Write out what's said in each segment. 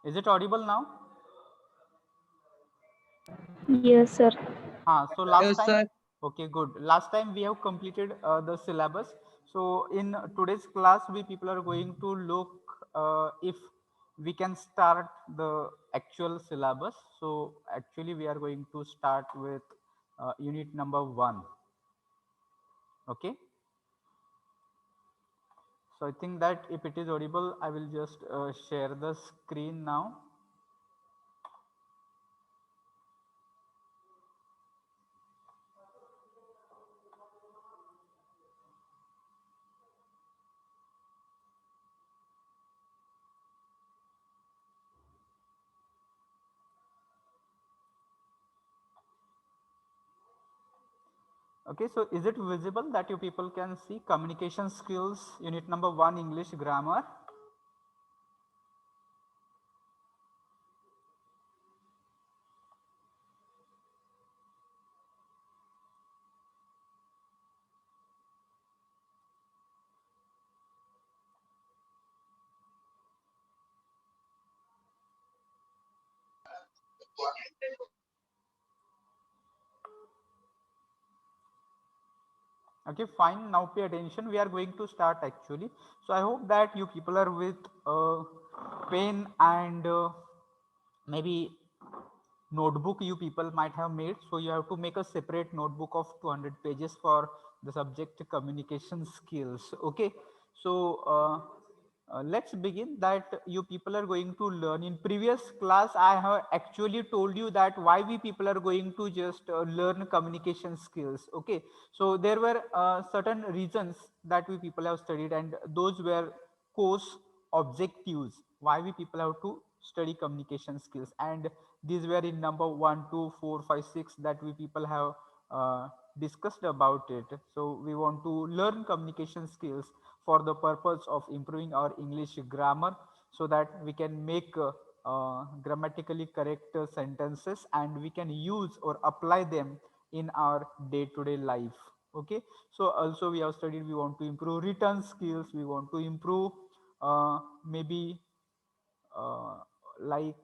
Is it audible now? Yes, sir. So last Yes, time, sir. okay, good. Last time we have completed the syllabus. So in today's class, we people are going to look if we can start the actual syllabus. So actually, we are going to start with unit number 1. Okay. So I think that if it is audible, I will just share the screen now. Okay, so is it visible that you people can see communication skills, unit number 1, English grammar? Okay, fine. Now pay attention. We are going to start actually. So I hope that you people are with pen and maybe notebook you people might have made. So you have to make a separate notebook of 200 pages for the subject communication skills. Okay, so let's begin that you people are going to learn. In previous class I have actually told you that why we people are going to just learn communication skills. Okay, so there were certain reasons that we people have studied, and those were course objectives why we people have to study communication skills, and these were in number 1, 2, 4, 5, 6 that we people have discussed about it. So we want to learn communication skills for the purpose of improving our English grammar, so that we can make grammatically correct sentences and we can use or apply them in our day-to-day life. Okay, so also we have studied, we want to improve written skills, we want to improve maybe uh, like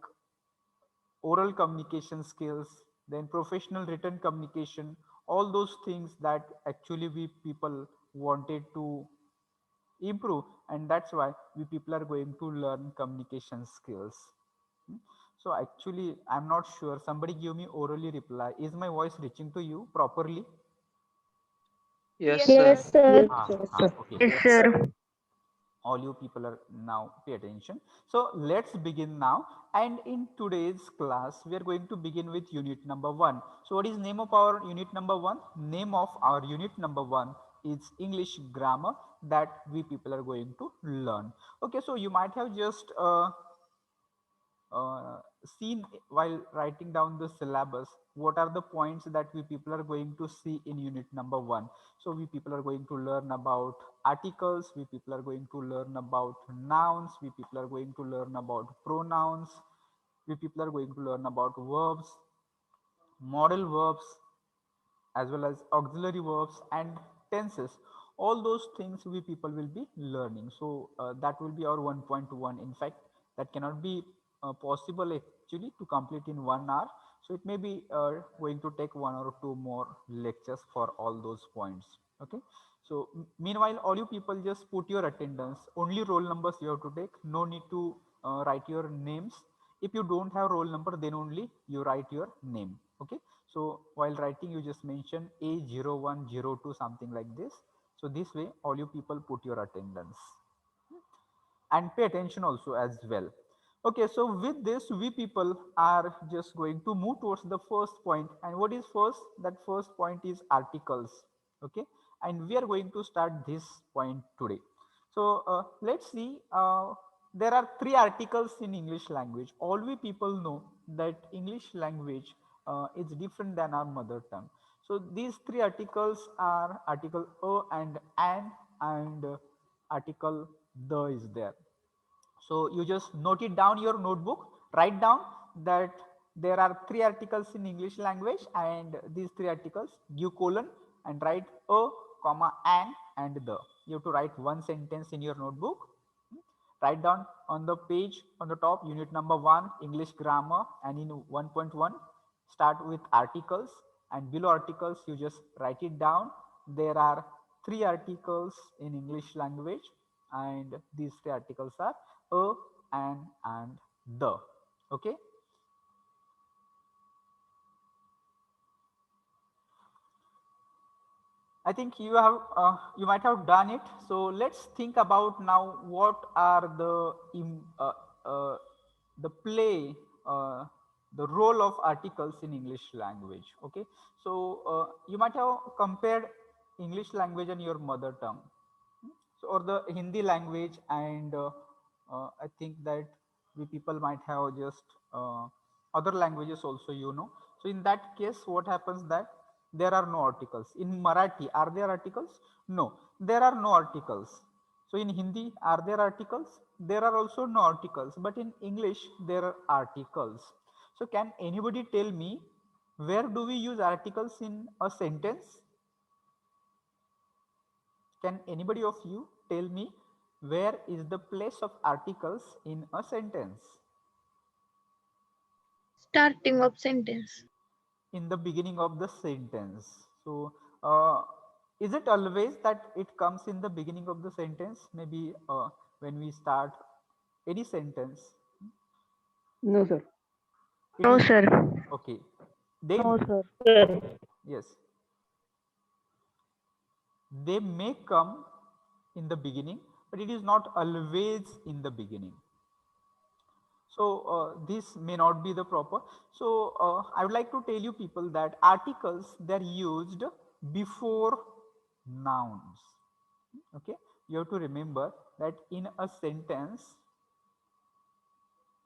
oral communication skills, then professional written communication, all those things that actually we people wanted to improve, and that's why we people are going to learn communication skills. Hmm. So actually I'm not sure, somebody give me orally reply, is my voice reaching to you properly? Yes, Yes, sir. sir. Okay, Yes, good. sir. All you people are now pay attention. So let's begin now, and in today's class we are going to begin with unit number 1. So what is name of our unit number 1? Name of our unit number 1 is English grammar, that we people are going to learn. Okay, so you might have just seen while writing down the syllabus what are the points that we people are going to see in unit number 1. So we people are going to learn about articles, we people are going to learn about nouns, we people are going to learn about pronouns, we people are going to learn about verbs, modal verbs, as well as auxiliary verbs and tenses. All those things we people will be learning. So that will be our 1.1. In fact, that cannot be possible actually to complete in 1 hour. So it may be going to take 1 or 2 more lectures for all those points. Okay. So meanwhile, all you people just put your attendance. Only roll numbers you have to take. No need to write your names. If you don't have roll number, then only you write your name. Okay, so while writing you just mention A0102 something like this. So this way all you people put your attendance and pay attention also as well. Okay, so with this we people are just going to move towards the first point. And what is first? That first point is articles. Okay, and we are going to start this point today. So let's see, there are three articles in English language. All we people know that English language is different than our mother tongue. So these three articles are article a and an, and article the is there. So you just note it down your notebook, write down that there are three articles in English language, and these three articles give colon and write a, comma, an and the. You have to write one sentence in your notebook, Write down on the page on the top, unit number 1, English grammar, and in 1.1 start with articles, and below articles you just write it down. There are 3 articles in English language, and these 3 articles are a, an, and the. Okay. I think you might have done it. So let's think about now what are uh, the play the role of articles in English language. Okay, so you might have compared English language and your mother tongue, so, or the Hindi language, and I think that we people might have just other languages also, you know. So in that case, what happens that there are no articles. In Marathi, are there articles? No, there are no articles. So in Hindi, are there articles? There are also no articles. But in English, there are articles. So can anybody tell me where do we use articles in a sentence? Can anybody of you tell me where is the place of articles in a sentence? Starting of sentence. In the beginning of the sentence. So, uh, is it always that it comes in the beginning of the sentence? Maybe when we start any sentence, No, sir. it No, is sir. okay. They, No, sir. yes, they may come in the beginning, but it is not always in the beginning. So this may not be the proper. So I would like to tell you people that articles, they're used before nouns. Okay, you have to remember that in a sentence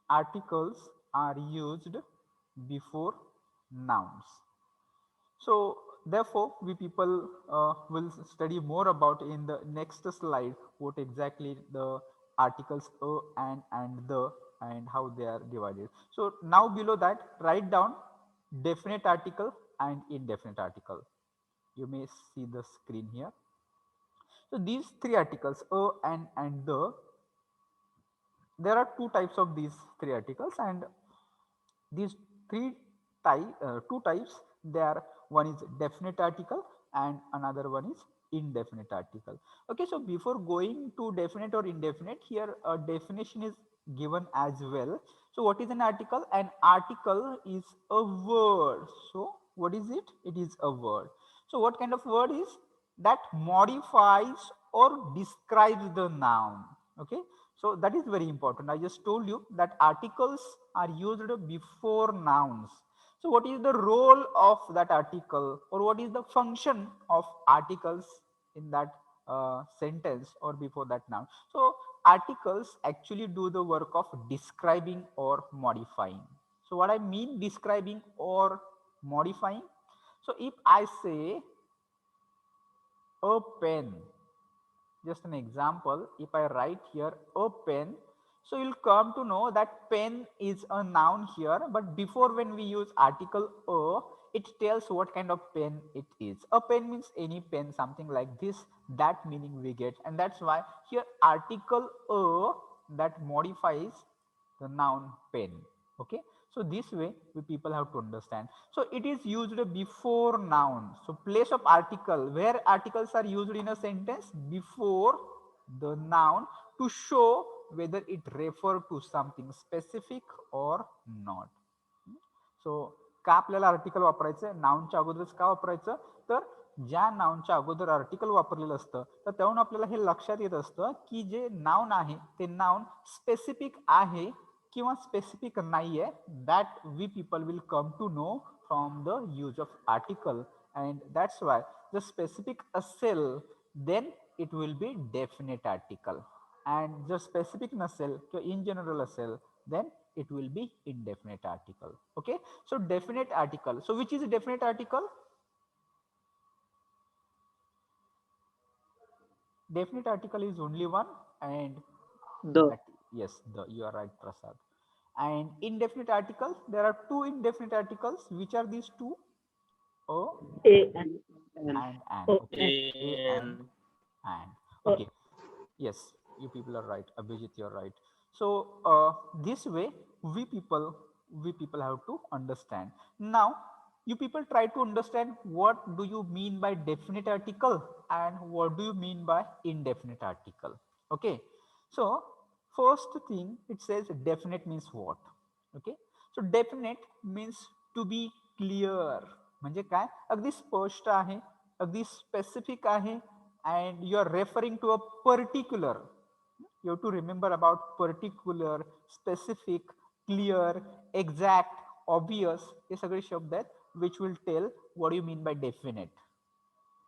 articles are used before nouns. So therefore we people will study more about in the next slide what exactly the articles a and the, and how they are divided. So now below that write down definite article and indefinite article. You may see the screen here. So these 3 articles a and the, there are 2 types of these 3 articles, and these two types, they are, one is definite article and another one is indefinite article. Okay, so before going to definite or indefinite, here a definition is given as well. So what is an article? An article is a word. So what is it? It is a word. So what kind of word is that? Modifies or describes the noun. Okay, so that is very important. I just told you that articles are used before nouns. So what is the role of that article, or what is the function of articles in that sentence or before that noun? So articles actually do the work of describing or modifying. So what I mean describing or modifying? So if I say a pen, just an example, if I write here a pen, so you'll come to know that pen is a noun here, but before, when we use article a, it tells what kind of pen it is. A pen means any pen, something like this, that meaning we get, and that's why here article a, that modifies the noun pen. Okay, so this way we people have to understand. So it is used before noun. So place of article, where articles are used in a sentence before the noun, to show whether it refer to something specific or not. सो का आपल्याला article वापरायचं आहे? नाउनच्या अगोदरच का वापरायचं? तर ज्या नाउनच्या अगोदर आर्टिकल वापरलेलं असतं, तर त्याहून आपल्याला हे लक्षात येत असतं की जे नाउन आहे ते नाउन स्पेसिफिक आहे किंवा स्पेसिफिक नाही आहे. That we people will come to know from the use of article, and that's why जर स्पेसिफिक असेल then it will be definite article, and जर स्पेसिफिक नसेल किंवा इन जनरल असेल then it will be indefinite article. Okay, so definite article. So which is a definite article? Definite article is only one, and The. that, yes, the, you are right, Prasad. And indefinite article, there are 2 indefinite articles. Which are these 2? A A and and an. O Okay, and a and. Okay, yes. you people are right. Abhijit, you're right. So this way we people have to understand. Now you people try to understand what do you mean by definite article and what do you mean by indefinite article. Okay, so first thing, it says definite means what. Okay, so definite means to be clear. म्हणजे काय, अगदी स्पष्ट आहे, अगदी specific आहे, and you are referring to a particular. You have to remember about particular, specific, clear, exact, obvious. हे सगळे शब्द आहेत which will tell what you mean by definite.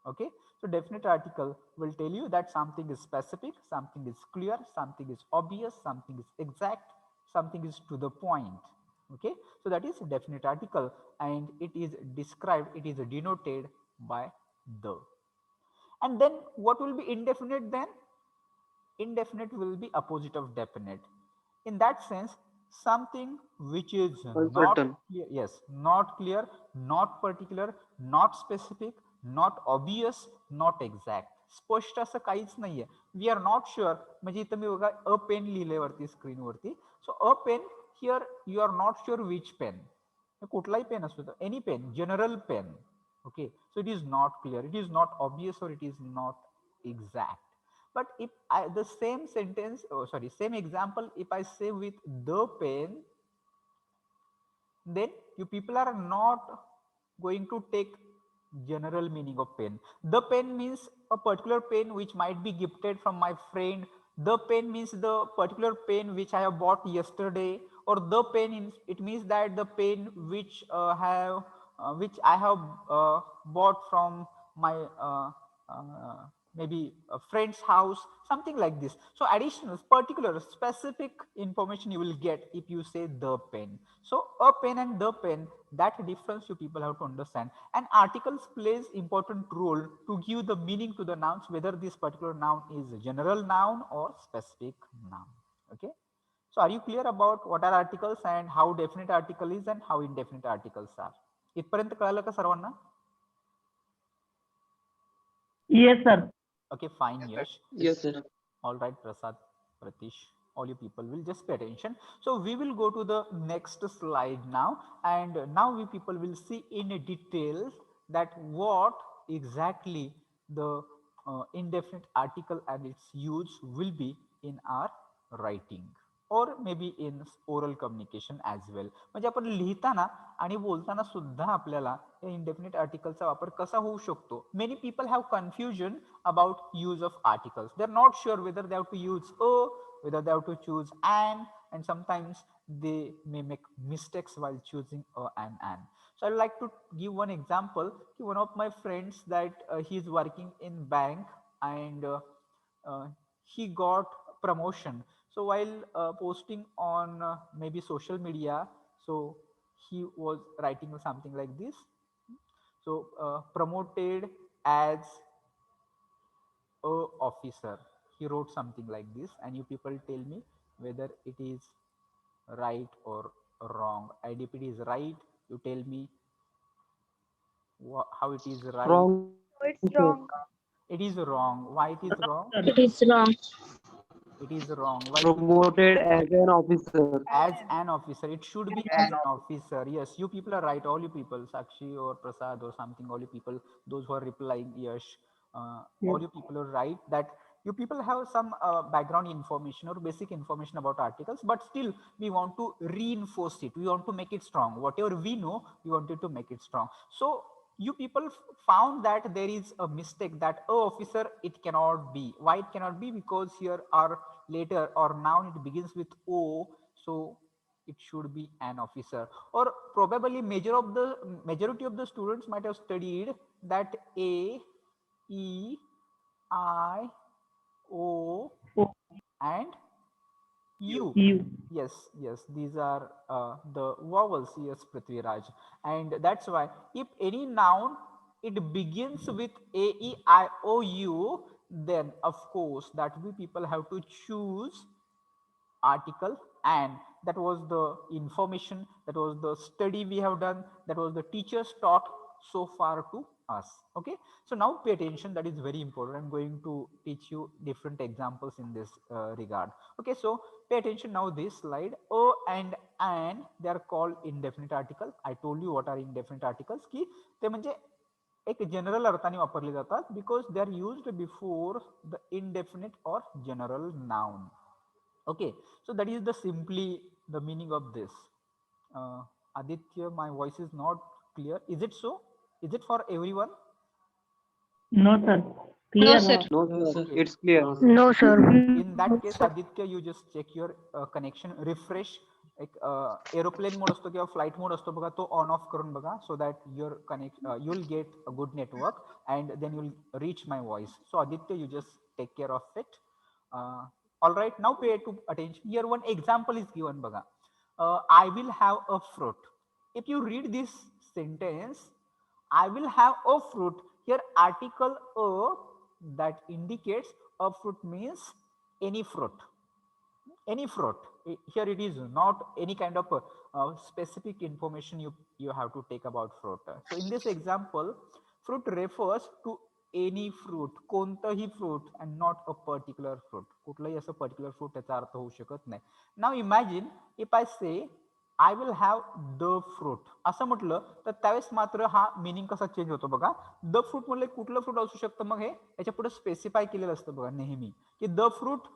Okay, so definite article will tell you that something is specific, something is clear, something is obvious, something is exact, something is to the point. Okay, so that is definite article, and it is described, it is denoted by the. And then what will be indefinite then? Indefinite will be opposite of definite. In that sense, something which is not Uncertain. clear, yes, not clear, not particular, not specific, not obvious, not exact. स्पष्ट असं काहीच नाहीये. We are not sure. म्हणजे इथं मी बघा a pen लिहिलंय वरती स्क्रीनवरती. So a pen here you are not sure which pen. कुठलाही पेन असतो, any pen, general pen. Okay, so it is not clear, it is not obvious, or it is not exact. But if I, the same sentence, oh sorry, same example, if I say with the pen, then you people are not going to take general meaning of pen. The pen means a particular pen which might be gifted from my friend. The pen means the particular pen which I have bought yesterday, or the pen it means that the pen which have which I have bought from my maybe a friend's house, something like this. So additional, particular, specific information you will get if you say the pen. So a pen and the pen, that difference you people have to understand. And articles plays important role to give the meaning to the nouns, whether this particular noun is a general noun or specific noun. Okay, so are you clear about what are articles and how definite article is and how indefinite articles are? इथपर्यंत कळालं का सर्वांना? Yes, sir. Okay, fine, Yash. Yes, sir. All right, Prasad, Pratish, all you people will just pay attention. So we will go to the next slide now, and now we people will see in detail that what exactly the indefinite article and its use will be in our writing, or maybe in oral communication as well. म्हणजे आपण लिहिताना आणि बोलताना सुद्धा आपल्याला या indefinite articleचा वापर कसा होऊ शकतो. Many people have confusion about use of articles. They're not sure whether they have to use a, whether they have to choose and sometimes they may make mistakes while choosing a and an. So I'd like to give one example. One of my friends that he is working in bank, and he got promotion. So while posting on maybe social media, so he was writing something like this. So promoted as a officer, he wrote something like this, and you people tell me whether it is right or wrong. And if it is right, you tell me how it is right. Wrong, So it's sir. wrong. It is wrong. Why it is wrong? It is wrong. It is wrong. Why? Promoted as an officer. As an officer, it should be as an officer. Yes, you people are right, all you people, Sakshi or Prasad or something, all you people, those who are replying, Yash, all you people are right that you people have some background information or basic information about articles, but still we want to reinforce it, we want to make it strong. Whatever we know, we wanted to make it strong. So you people found that there is a mistake, that a officer it cannot be. Why it cannot be? Because here our later or noun it begins with o, so it should be an officer. Or probably majority of the students might have studied that a, e, I, o and u. You. Yes, yes, these are the vowels. Yes, Prithviraj. And that's why if any noun it begins with a, e, I, o, u, then of course that we people have to choose article. And that was the information, that was the study we have done, that was the teachers taught. so far to us. Okay, so now pay attention, that is very important. I'm going to teach you different examples in this regard. Okay, so pay attention now this slide. A and an, they are called indefinite article. I told you what are indefinite articles, की ते म्हणजे एक general अर्थाने वापरले जातात because they are used before the indefinite or general noun. Okay, so that is the simply the meaning of this. Aditya, my voice is not clear. Is it so? Is it for everyone? No, sir. No, Clear. sir. No, sir. Okay. It's clear. No, sir. In that case, Aditya, you just check your connection, refresh. एक aeroplane mode असतो किंवा flight mode असतो बघा, तो on off करून बघा, so that your connect you will get a good network and then you will reach my voice. So Aditya, you just take care of it. All right, now pay to attention. Here one example is given बघा. I will have a fruit. If you read this sentence, I will have a fruit. Here article a that indicates a fruit means any fruit. Any fruit. Here it is not any kind of specific information you have to take about fruit. So in this example, fruit refers to any fruit, कोणतंही fruit, and not a particular fruit. कुठलंही असं particular fruit त्याचा अर्थ होऊ शकत नाही. Now imagine if I say I will have the fruit असं म्हटलं तर त्यावेळेस मात्र हा मिनिंग कसा चेंज होतो बघा. द फ्रूट म्हणलं कुठलं फ्रूट असू शकतं, मग हे याच्या पुढे स्पेसिफाय केलेलं असतं बघा नेहमी, की the fruit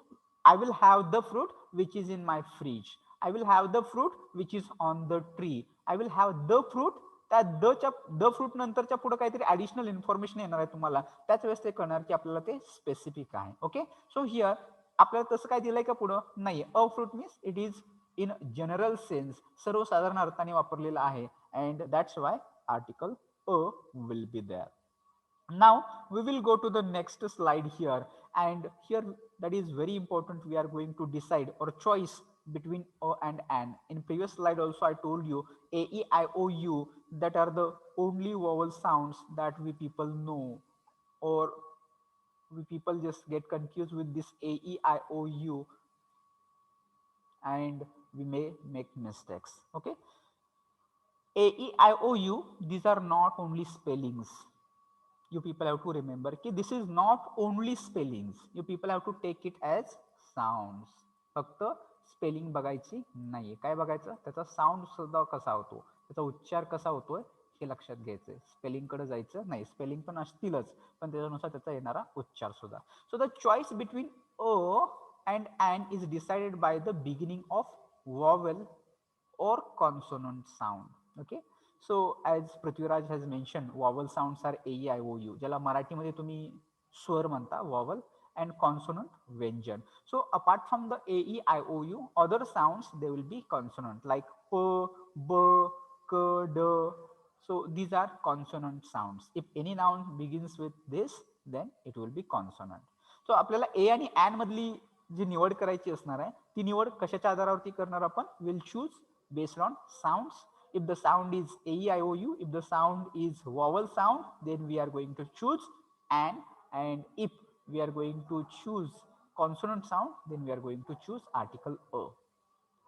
I will have the fruit which is in my fridge. I will have the fruit which is on the tree. I will have the fruit. त्या द फ्रूट नंतरच्या पुढे काहीतरी ऍडिशनल इन्फॉर्मेशन येणार आहे तुम्हाला, त्याच वेळेस ते कळणार की आपल्याला ते स्पेसिफिक आहे. ओके, सो हिअर आपल्याला तसं काय दिलंय का पुढं नाही. A fruit means it is in general sense, सर्वसाधारण अर्थाने वापरलेला आहे, and that's why article a will be there. Now we will go to the next slide here, and here that is very important, we are going to decide or choice between a and an. In previous slide also I told you a, e, I, o, u, that are the only vowel sounds that we people know, or we people just get confused with this a, e, I, o, u, and we may make mistakes. Okay, a, e, I, o, u, these are not only spellings. You people have to remember कि this is not only spellings. You people have to take it as sounds. फक्त spelling बघायची नाहीये. काय बघायचं, त्याचा sound सुद्धा कसा होतो, त्याचा उच्चार कसा होतोय हे लक्षात घ्यायचंय. स्पेलिंग कडे जायचं नाही. स्पेलिंग पण असतीलच, पण त्याच्यानुसार त्याचा येणारा उच्चार सुद्धा. So the choice between a and an is decided by the beginning of vowel or consonant sound. Okay, so as Prithviraj has mentioned, vowel sounds are a, e, I, o, u, ज्याला मराठीमध्ये तुम्ही स्वर म्हणता vowel, and consonant व्यंजन. So apart from the a, e, I, o, u, other sounds they will be consonant like p, b, k, d. So these are consonant sounds. If any noun begins with this, then it will be consonant. So आपल्याला a आणि an मधली जी निवड करायची असणार आहे, ती निवड कशाच्या आधारावरती करणार आपण? Will choose based on sounds. If the sound is a, e, I, o, u, if the sound is vowel sound, then we are going to choose an, and if we are going to choose consonant sound, then we are going to choose article a.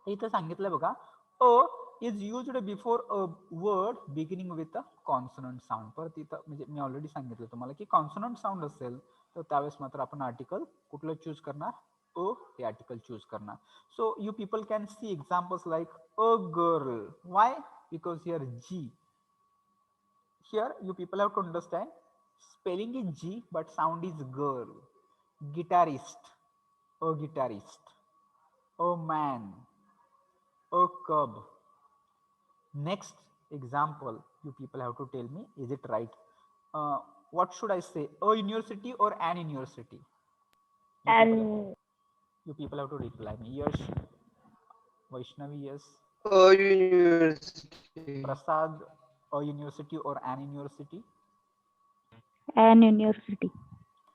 इथं सांगितलं बघा, a is used before a word beginning with a consonant sound. परत इथं म्हणजे मी already सांगितलं तुम्हाला की consonant sound असेल तर त्यावेळेस मात्र आपण आर्टिकल कुठलं चूज करणार? अ हे आर्टिकल चूज करणार. So you people can see examples like a girl. Why? Because here G, here you people have to understand spelling is G but sound is girl. Guitarist, a guitarist. A man, a cub. Next example, you people have to tell me, is it right? What should I say, a university or an university? And You people have to reply me. Yes, Vaishnavi, yes. A university. Prasad, a university or an university? an university.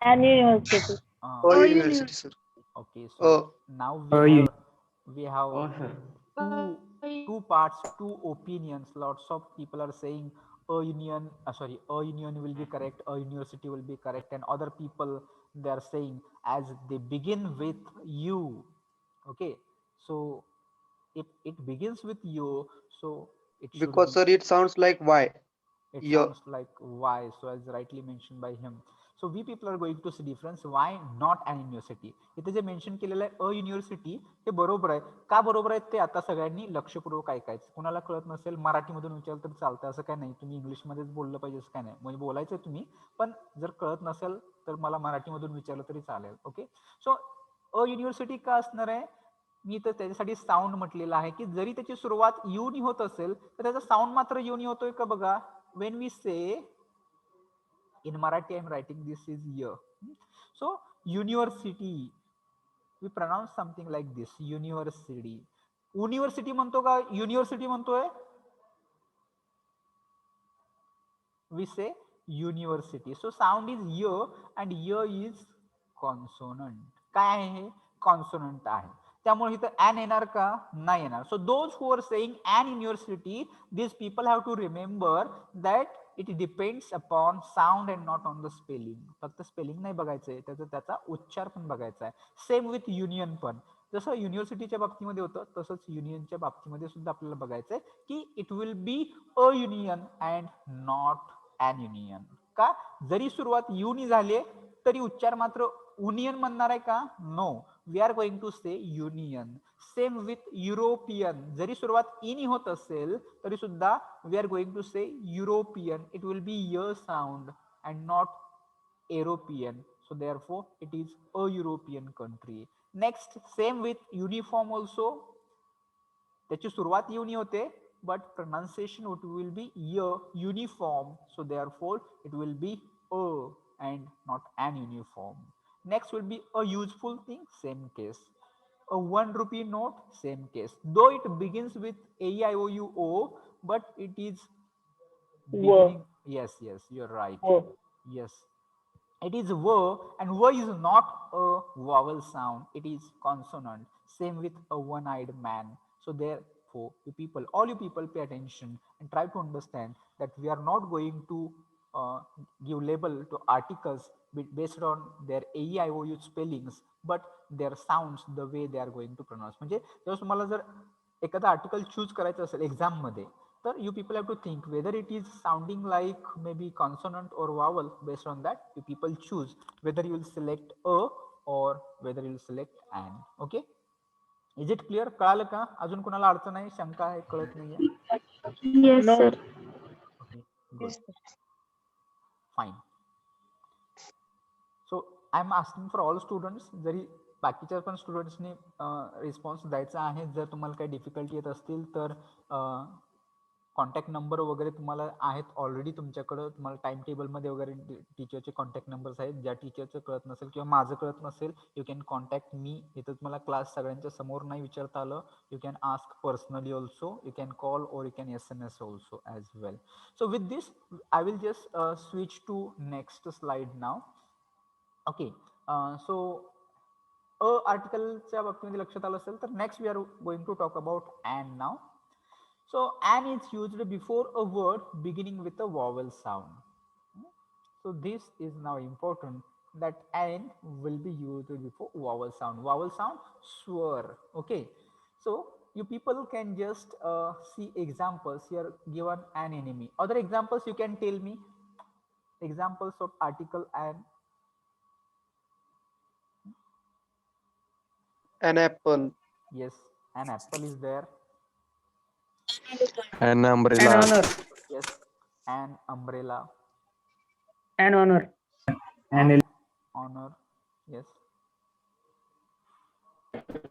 An university. A university, sir. Okay, so now we have Oh, sir. two parts, two opinions. Lots of people are saying a union, a union will be correct, a university will be correct, and other people they are saying as they begin with you. Okay, so if it begins with you, so it should Because, be, sir, it sounds like Y. It Yeah. sounds like Y, so as rightly mentioned by him. So we people are going to see difference. Why not an university? इथे जे mention केलेलं आहे a university ते बरोबर आहे. का बरोबर आहे ते आता सगळ्यांनी लक्षपूर्वक ऐकायचं. कुणाला कळत नसेल मराठीमधून विचारलं तर चालतं, असं काय नाही. तुम्ही इंग्लिशमध्येच बोललं पाहिजे असं काय नाही. म्हणजे बोलायचं तुम्ही, पण जर कळत नसेल तर मला मराठीमधून विचारलं तरी चालेल. ओके. सो अ युनिव्हर्सिटी का असणार आहे? मी तर त्याच्यासाठी साऊंड म्हटलेला आहे की जरी त्याची सुरुवात युनी होत असेल तर त्याचा साऊंड मात्र युनी होतोय का बघा. वेन वी से in Marathi, I'm writing this is year. So university, we pronounce something like this, university. University म्हणतो का university म्हणतोय? We say university. So sound is year and year is consonant. काय आहे हे? कॉन्सोनंट आहे. त्यामुळे इथं an येणार का? नाही येणार. So those who are saying an university, this people have to remember that it depends upon sound and not on the spelling. फक्त स्पेलिंग नाही बघायचंय, त्याचा उच्चार पण बघायचा आहे. सेम विथ युनियन पण. जसं युनिव्हर्सिटीच्या बाबतीमध्ये होतं तसंच युनियनच्या बाबतीमध्ये सुद्धा आपल्याला बघायचंय की it will be a union and not an union. का? जरी सुरुवात युनी झाली तरी उच्चार मात्र युनियन म्हणणार आहे का? No, we are going to say union. Same with European. जरी सुरुवात इनी होत असेल तरी सुद्धा we are going to say European. It will be y sound and not European. So therefore it is a European country. Next, same with uniform also. त्याची सुरुवात युनी होते but pronunciation it will be uniform. So therefore it will be a and not an uniform. Next will be a useful thing. Same case. A 1 rupee note. Same case. Though it begins with AEIOUO, but it is beginning. Yes, you're right. Yes, it is v, and v is not a vowel sound, it is consonant. Same with a one-eyed man. So therefore all you people pay attention and try to understand that we are not going to give label to articles based on their AEIOU spellings, but their sounds, the way they are going to pronounce. म्हणजे जेव्हा तुम्हाला जर एखादा article choose करायचं असेल exam मध्ये, तर you people have to think whether it is sounding like maybe consonant or vowel. Based on that you people choose whether you will select a or whether you will select an. Okay, is it clear? कळालं का? अजून कुणाला अडचण आहे, शंका आहे, कळत नाहीये? Yes, sir. Okay, good, fine. So I am asking for all students, जरी बाकीच्या पण स्टुडंट्सनी रिस्पॉन्स द्यायचा आहे. जर तुम्हाला काही डिफिकल्टी येत असतील तर कॉन्टॅक्ट नंबर वगैरे तुम्हाला आहेत ऑलरेडी तुमच्याकडं. तुम्हाला टाइम टेबलमध्ये वगैरे टीचरचे कॉन्टॅक्ट नंबर्स आहेत. ज्या टीचरचं कळत नसेल किंवा माझं कळत नसेल, यू कॅन कॉन्टॅक्ट मी. इथं तुम्हाला क्लास सगळ्यांच्या समोर नाही विचारता आलं, you can ask personally also, you can call or you can SMS also as well. So with this I will just switch to next slide now. Okay, so आर्टिकलच्या बाबतीमध्ये लक्षात आलं असेल तर next we are going to talk about an now. So an is used before a word beginning with a vowel sound. So this is now important that an will be used before vowel sound. Vowel sound, swar. Okay. So you people can just see examples here given an enemy. Other examples you can tell me. Examples of article an. An apple. Yes, an apple is there. An An umbrella. honor. Yes, an umbrella. An honor. An honor. Yes.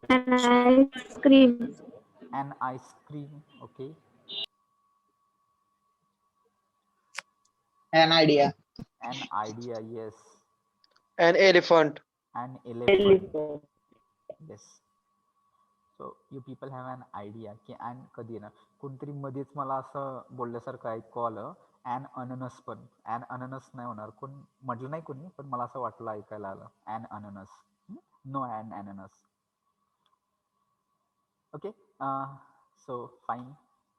An ice cream. An ice cream. Okay. An idea. An idea. Yes. An elephant. An elephant. Yes. So you people have an idea की an कधी येणार. कोणतरी मध्येच मला असं बोलल्यासारखं ऐकू आलं, an अननस. पण an अननस नाही होणार. कोण म्हटलं नाही कोणी, पण मला असं वाटलं, ऐकायला आलं an अननस. नो an अननस. Okay, so fine,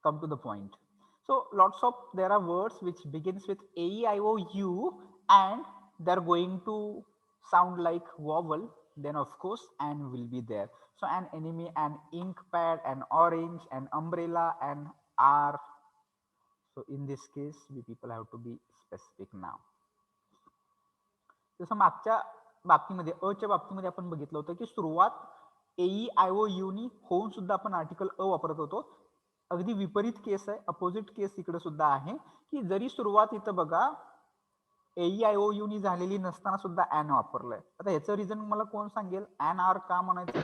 come to the point. So there are words which begins with AEIOU and they're going to sound like vowel, then of course an will be there. So an enemy, an ink pad, an orange, an umbrella, an R. So in this case, we people have to be specific now. जसं मागच्या बाबतीमध्ये अच्या बाबतीमध्ये आपण बघितलं होतं की सुरुवात एई आय ओ uni होऊन सुद्धा आपण आर्टिकल अ वापरत होतो. अगदी विपरीत केस आहे, अपोजिट केस इकडे सुद्धा आहे की जरी सुरुवात इथं बघा एई आय ओ यूनी झालेली नसताना सुद्धा ॲन वापरलंय. आता ह्याचं रिझन मला कोण सांगेल? ॲन आर का म्हणायचं?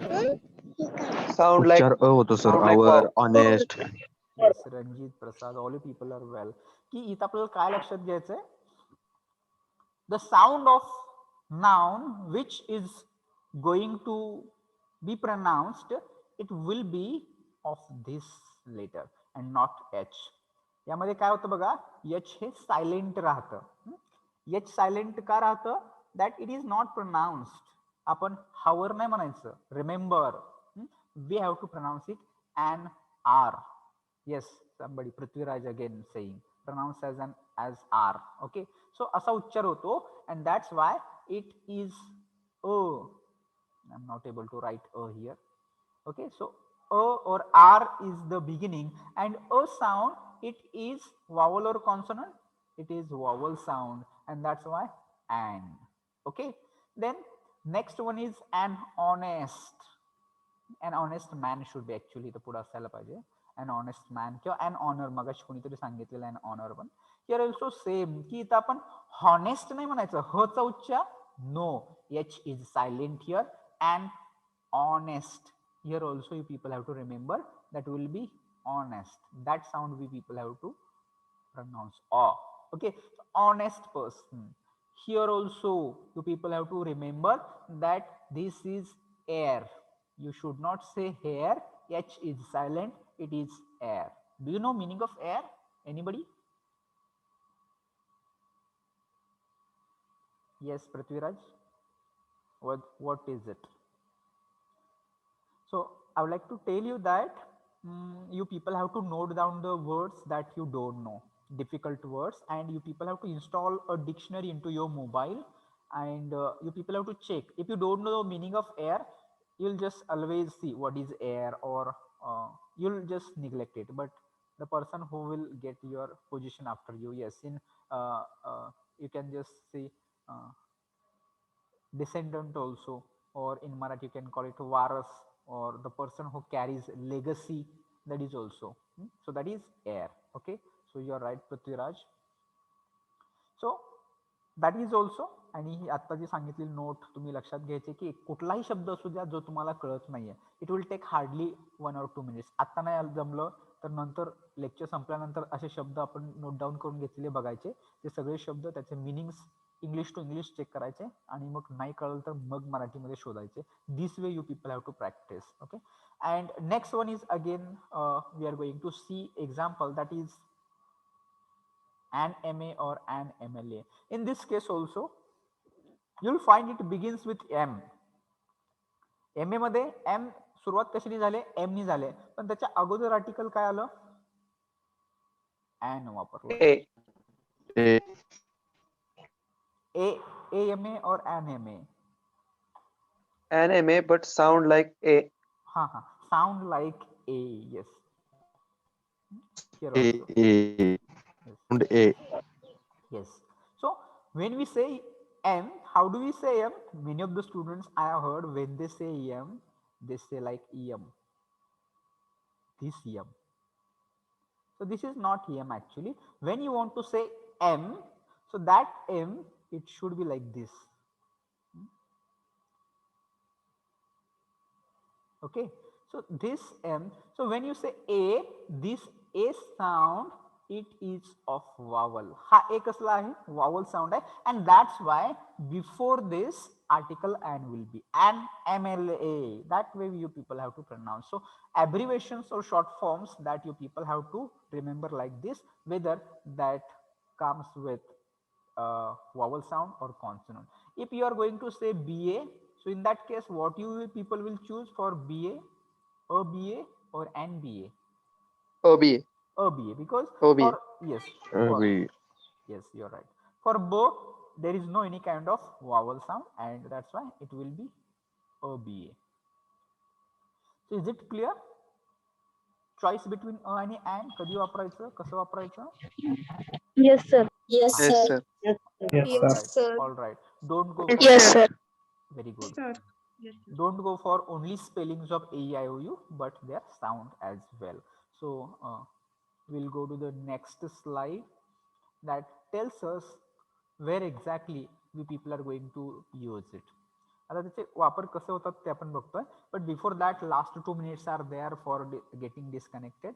Sound like उच्चार अ होतो sir. sound like hour, wow. Honest. Yes, Ranjit Prasad, all people are well. की इथं आपल्याला काय लक्षात घ्यायचंय? The sound of noun which is going to be pronounced, it will be of this letter and not H. यामध्ये काय होतं बघा, H हे सायलेंट राहतं. H सायलेंट का राहतं? That it is not pronounced. आपण hour नाही म्हणायचं. Remember, we have to pronounce it an R. Yes, somebody, Prithviraj again saying pronounce as R. Okay, so असा उच्चार होतो and that's why it is a. I'm not able to write a here. Okay, so a or R is the beginning and a sound, it is vowel or consonant? It is vowel sound and that's why an. Okay, then next one is an honest. An honest man should be actually the पुढे असायला पाहिजे. An honest man किंवा an honor, मगाशी कोणीतरी सांगितलेलं an honor. पण here also same की इथं आपण honest नाही म्हणायचं, ह चा उच्चार no, h is silent here. And honest, here also you people have to remember that will be honest. That sound we people have to pronounce o. Okay, honest person. Here also you people have to remember that this is air. You should not say hair. H is silent. It is air. Do you know meaning of air? Anybody? Yes, Prithviraj. What is it? So I would like to tell you that you people have to note down the words that you don't know, difficult words, and you people have to install a dictionary into your mobile, and you people have to check. If you don't know the meaning of air, you'll just always see what is air, or you'll just neglect it. But the person who will get your position after you, yes, in you can just see descendant also, or in Marathi you can call it varas, or the person who carries legacy, that is also. So that is air. Okay, so you are right, Prithviraj. So that is also. आणि ही आता जी सांगितलेली note तुम्ही लक्षात घ्यायची की कुठलाही शब्द असू द्या जो तुम्हाला कळत नाहीये, it will take hardly 1 or 2 minutes. आता नाही जमलं तर नंतर लेक्चर संपल्यानंतर असे शब्द आपण नोट डाऊन करून घेतलेले बघायचे. ते सगळे शब्द त्याचे meanings English to English check करायचे आणि मग नाही कळलं तर मग मराठीमध्ये शोधायचे. This way you people have to practise. Okay, and next one is again we are going to see example, that is an MA or an MLA. In this case also you'll find it begins with M. MA मध्ये M सुरुवात कशाने झाले? M नी झाले, पण त्याच्या अगोदर article काय आलं? an वापरलं. A MA or an MA? An MA but sound like A. हा, sound like A. Yes, here also. And A. Yes. So when we say M, how do we say M? Many of the students I have heard, when they say M, they say like EM. This EM. So this is not EM actually. When you want to say M, so that M, it should be like this. Okay. So this M. So when you say A, this A sound, it is of vowel. Ha A कसला आहे? Vowel sound आहे, and that's why before this article an will be an MLA. That way you people have to pronounce. So abbreviations or short forms that you people have to remember like this, whether that comes with vowel sound or consonant. If you are going to say BA, so in that case what you people will choose for BA? A BA or an BA? OBA. A BA, because OBA. for, yes, for, yes, you're right. For both there is no any kind of vowel sound, and that's why it will be A BA. So is it clear? Choice between a आणि and कधी वापरायचं, कसं वापरायचं? Yes, sir. Yes, sir. All right. Don't go for Yes, sir. very good. Sir. Yes, sir. Don't go for only spellings of AEIOU, but their sound as well. So we'll go to the next slide that tells us where exactly we people are going to use it. आता त्याचे वापर कसे होतात ते आपण बघतोय, but before that last 2 minutes are there for getting disconnected.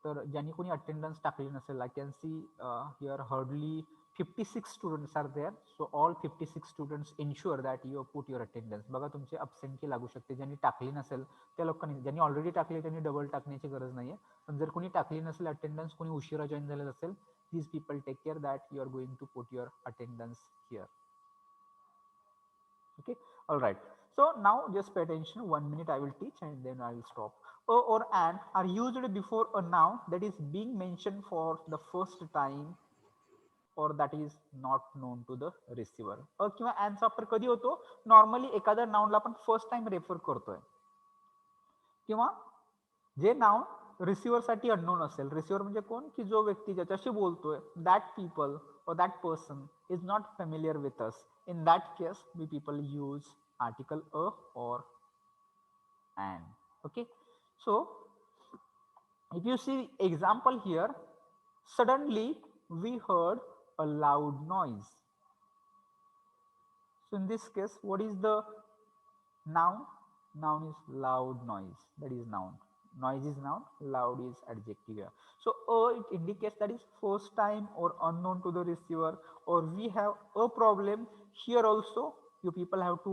तर ज्यांनी कोणी अटेंडन्स टाकली नसेल, I can see here hardly 56 students are there. So all 56 students ensure that you put your attendance. बघा तुमचे अब्सेंटी लागू शकते. ज्यांनी टाकली नसेल त्या लोकांनी, ज्यांनी ऑलरेडी टाकली त्यांनी डबल टाकण्याची गरज नाही आहे. पण जर कोणी टाकली नसेल अटेंडन्स, कोणी उशिरा जॉईन झालेलं असेल, these people take care that you are going to put your attendance here. Okay, all right. So now just pay attention. 1 minute I will teach and then I will stop. A or an are used before a noun that is being mentioned for the first time or that is not known to the receiver. A किंवा an चा वापर कधी होतो? Normally एखाद्या नाउनला आपण first time refer करतोय किंवा जे noun receiver साठी अननोन असेल. रिसिव्हर म्हणजे कोण? की जो व्यक्ती ज्याच्याशी बोलतोय, that people or that person is not familiar with us. In that case, we people use article a or an. Okay, so if you see example here, suddenly we heard a loud noise. So in this case, what is the noun? Noun is loud noise. That is noun. Noise is noun, loud is adjective here. So it indicates that is first time or unknown to the receiver, or we have a problem. Here also you people have to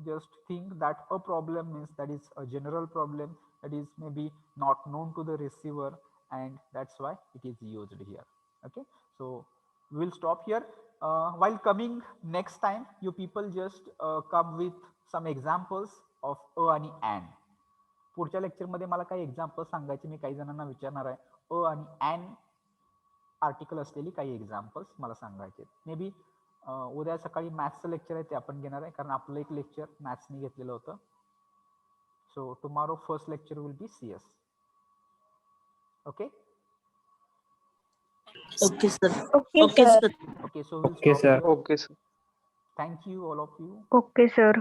just think that a problem means that is a general problem that is maybe not known to the receiver, and that's why it is used here. Okay, so we'll stop here. While coming next time, you people just come with some examples of a आणि an. पुढच्या लेक्चरमध्ये मला काही example सांगायचे, मी काही जणांना विचारणार आहे. अ आणि अँड आर्टिकल असलेली काही एक्झाम्पल्स मला सांगायचे. मे बी उद्या सकाळी मॅथ्सचं लेक्चर आहे ते आपण घेणार आहे, कारण आपलं एक लेक्चर मॅथ्सनी घेतलेलं होतं. So tomorrow first lecture will be CS. Okay Okay, sir. Okay, Okay, sir. sir. Okay, so will Okay, stop sir. Here. Okay, sir. Thank you all of you. Okay, sir.